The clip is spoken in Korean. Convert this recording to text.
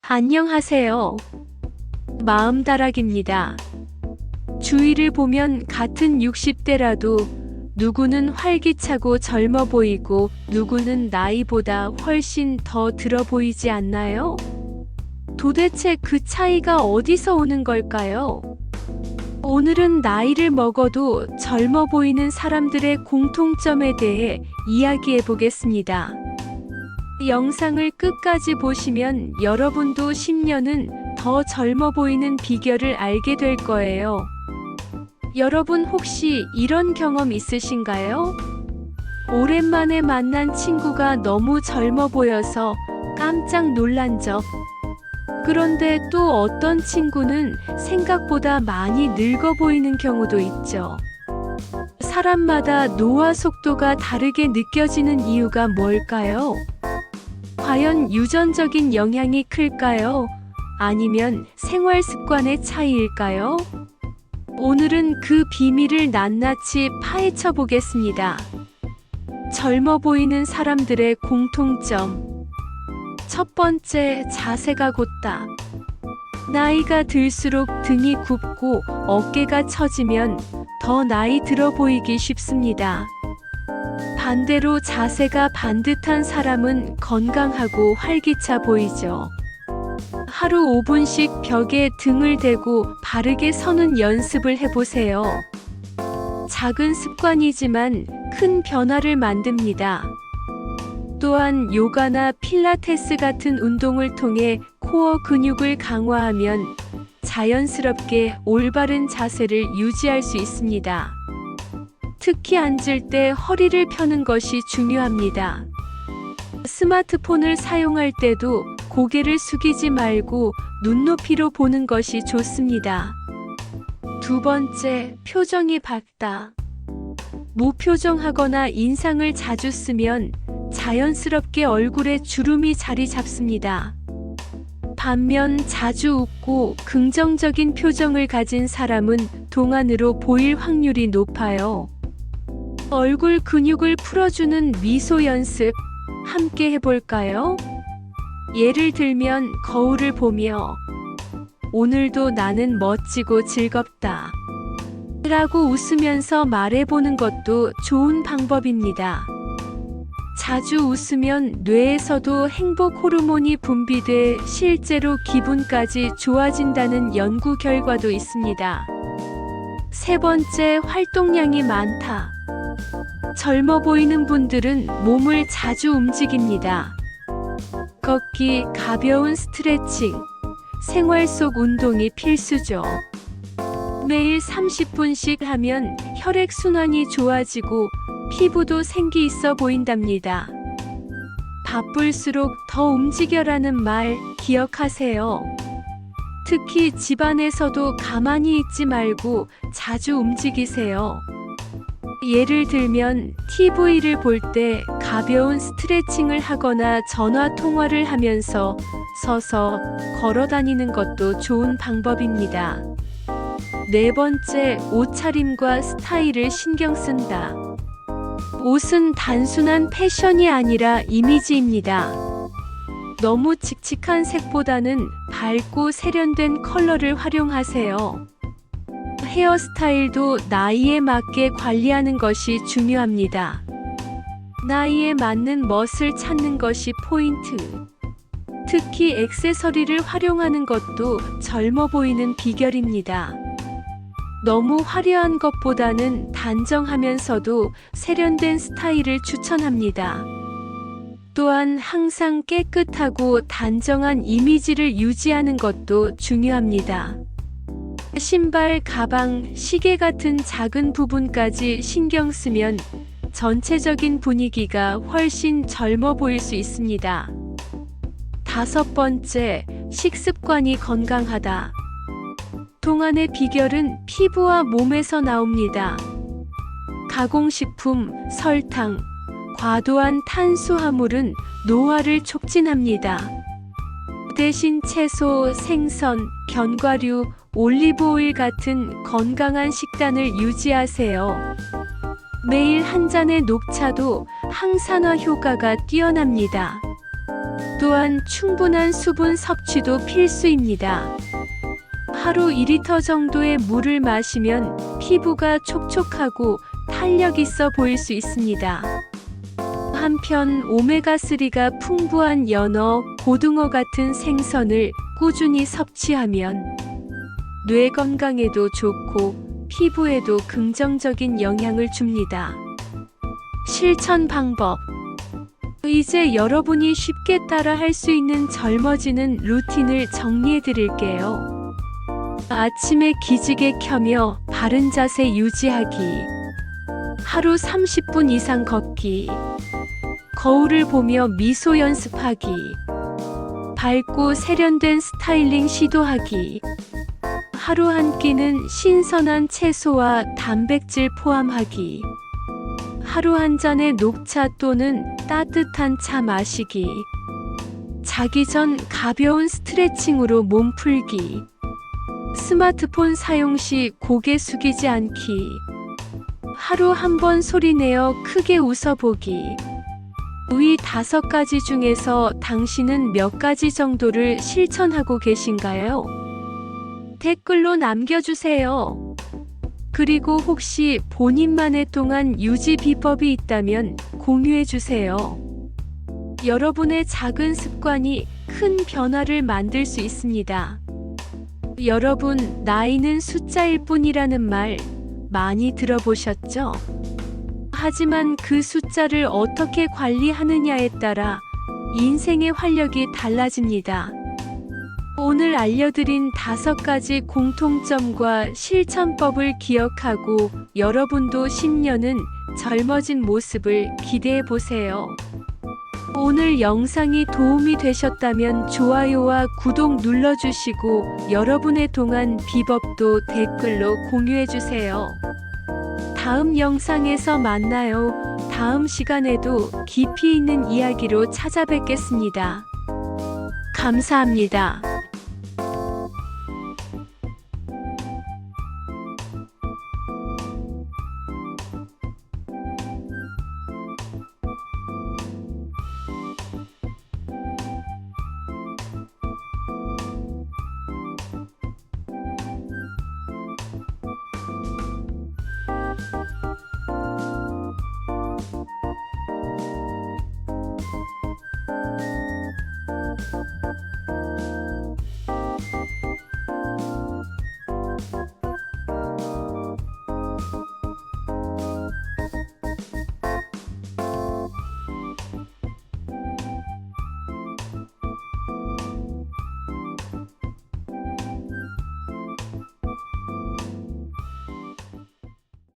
안녕하세요. 마음다락입니다. 주위를 보면 같은 60대라도 누구는 활기차고 젊어 보이고 누구는 나이보다 훨씬 더 들어 보이지 않나요? 도대체 그 차이가 어디서 오는 걸까요? 오늘은 나이를 먹어도 젊어 보이는 사람들의 공통점에 대해 이야기해 보겠습니다. 영상을 끝까지 보시면 여러분도 10년은 더 젊어 보이는 비결을 알게 될 거예요. 여러분 혹시 이런 경험 있으신가요? 오랜만에 만난 친구가 너무 젊어 보여서 깜짝 놀란 적. 그런데 또 어떤 친구는 생각보다 많이 늙어 보이는 경우도 있죠. 사람마다 노화 속도가 다르게 느껴지는 이유가 뭘까요? 과연 유전적인 영향이 클까요? 아니면 생활 습관의 차이일까요? 오늘은 그 비밀을 낱낱이 파헤쳐 보겠습니다. 젊어 보이는 사람들의 공통점. 첫 번째, 자세가 곧다. 나이가 들수록 등이 굽고 어깨가 처지면 더 나이 들어 보이기 쉽습니다. 반대로 자세가 반듯한 사람은 건강하고 활기차 보이죠. 하루 5분씩 벽에 등을 대고 바르게 서는 연습을 해보세요. 작은 습관이지만 큰 변화를 만듭니다. 또한 요가나 필라테스 같은 운동을 통해 코어 근육을 강화하면 자연스럽게 올바른 자세를 유지할 수 있습니다. 특히 앉을 때 허리를 펴는 것이 중요합니다. 스마트폰을 사용할 때도 고개를 숙이지 말고 눈높이로 보는 것이 좋습니다. 두 번째, 표정이 밝다. 무표정하거나 인상을 자주 쓰면 자연스럽게 얼굴에 주름이 자리 잡습니다. 반면 자주 웃고 긍정적인 표정을 가진 사람은 동안으로 보일 확률이 높아요. 얼굴 근육을 풀어주는 미소 연습 함께 해볼까요? 예를 들면 거울을 보며 오늘도 나는 멋지고 즐겁다 라고 웃으면서 말해보는 것도 좋은 방법입니다. 자주 웃으면 뇌에서도 행복 호르몬이 분비돼 실제로 기분까지 좋아진다는 연구 결과도 있습니다. 세 번째, 활동량이 많다. 젊어 보이는 분들은 몸을 자주 움직입니다. 걷기, 가벼운 스트레칭, 생활 속 운동이 필수죠. 매일 30분씩 하면 혈액순환이 좋아지고 피부도 생기 있어 보인답니다. 바쁠수록 더 움직여라는 말 기억하세요. 특히 집안에서도 가만히 있지 말고 자주 움직이세요. 예를 들면 TV를 볼 때 가벼운 스트레칭을 하거나 전화 통화를 하면서 서서 걸어 다니는 것도 좋은 방법입니다. 네 번째, 옷차림과 스타일을 신경 쓴다. 옷은 단순한 패션이 아니라 이미지입니다. 너무 칙칙한 색보다는 밝고 세련된 컬러를 활용하세요. 헤어스타일도 나이에 맞게 관리하는 것이 중요합니다. 나이에 맞는 멋을 찾는 것이 포인트. 특히 액세서리를 활용하는 것도 젊어 보이는 비결입니다. 너무 화려한 것보다는 단정하면서도 세련된 스타일을 추천합니다. 또한 항상 깨끗하고 단정한 이미지를 유지하는 것도 중요합니다. 신발, 가방, 시계 같은 작은 부분까지 신경 쓰면 전체적인 분위기가 훨씬 젊어 보일 수 있습니다. 다섯 번째, 식습관이 건강하다. 동안의 비결은 피부와 몸에서 나옵니다. 가공식품, 설탕, 과도한 탄수화물은 노화를 촉진합니다. 대신 채소, 생선, 견과류, 올리브오일 같은 건강한 식단을 유지하세요. 매일 한 잔의 녹차도 항산화 효과가 뛰어납니다. 또한 충분한 수분 섭취도 필수입니다. 하루 2리터 정도의 물을 마시면 피부가 촉촉하고 탄력 있어 보일 수 있습니다. 한편 오메가3가 풍부한 연어, 고등어 같은 생선을 꾸준히 섭취하면 뇌 건강에도 좋고 피부에도 긍정적인 영향을 줍니다. 실천 방법. 이제 여러분이 쉽게 따라 할 수 있는 젊어지는 루틴을 정리해 드릴게요. 아침에 기지개 켜며 바른 자세 유지하기. 하루 30분 이상 걷기. 거울을 보며 미소 연습하기. 밝고 세련된 스타일링 시도하기. 하루 한 끼는 신선한 채소와 단백질 포함하기. 하루 한 잔의 녹차 또는 따뜻한 차 마시기. 자기 전 가벼운 스트레칭으로 몸 풀기. 스마트폰 사용 시 고개 숙이지 않기. 하루 한 번 소리내어 크게 웃어보기. 위 5가지 중에서 당신은 몇 가지 정도를 실천하고 계신가요? 댓글로 남겨주세요. 그리고 혹시 본인만의 동안 유지 비법이 있다면 공유해주세요. 여러분의 작은 습관이 큰 변화를 만들 수 있습니다. 여러분, 나이는 숫자일 뿐이라는 말 많이 들어보셨죠? 하지만 그 숫자를 어떻게 관리하느냐에 따라 인생의 활력이 달라집니다. 오늘 알려드린 5가지 공통점과 실천법을 기억하고 여러분도 10년은 젊어진 모습을 기대해 보세요. 오늘 영상이 도움이 되셨다면 좋아요와 구독 눌러주시고 여러분의 동안 비법도 댓글로 공유해주세요. 다음 영상에서 만나요. 다음 시간에도 깊이 있는 이야기로 찾아뵙겠습니다. 감사합니다.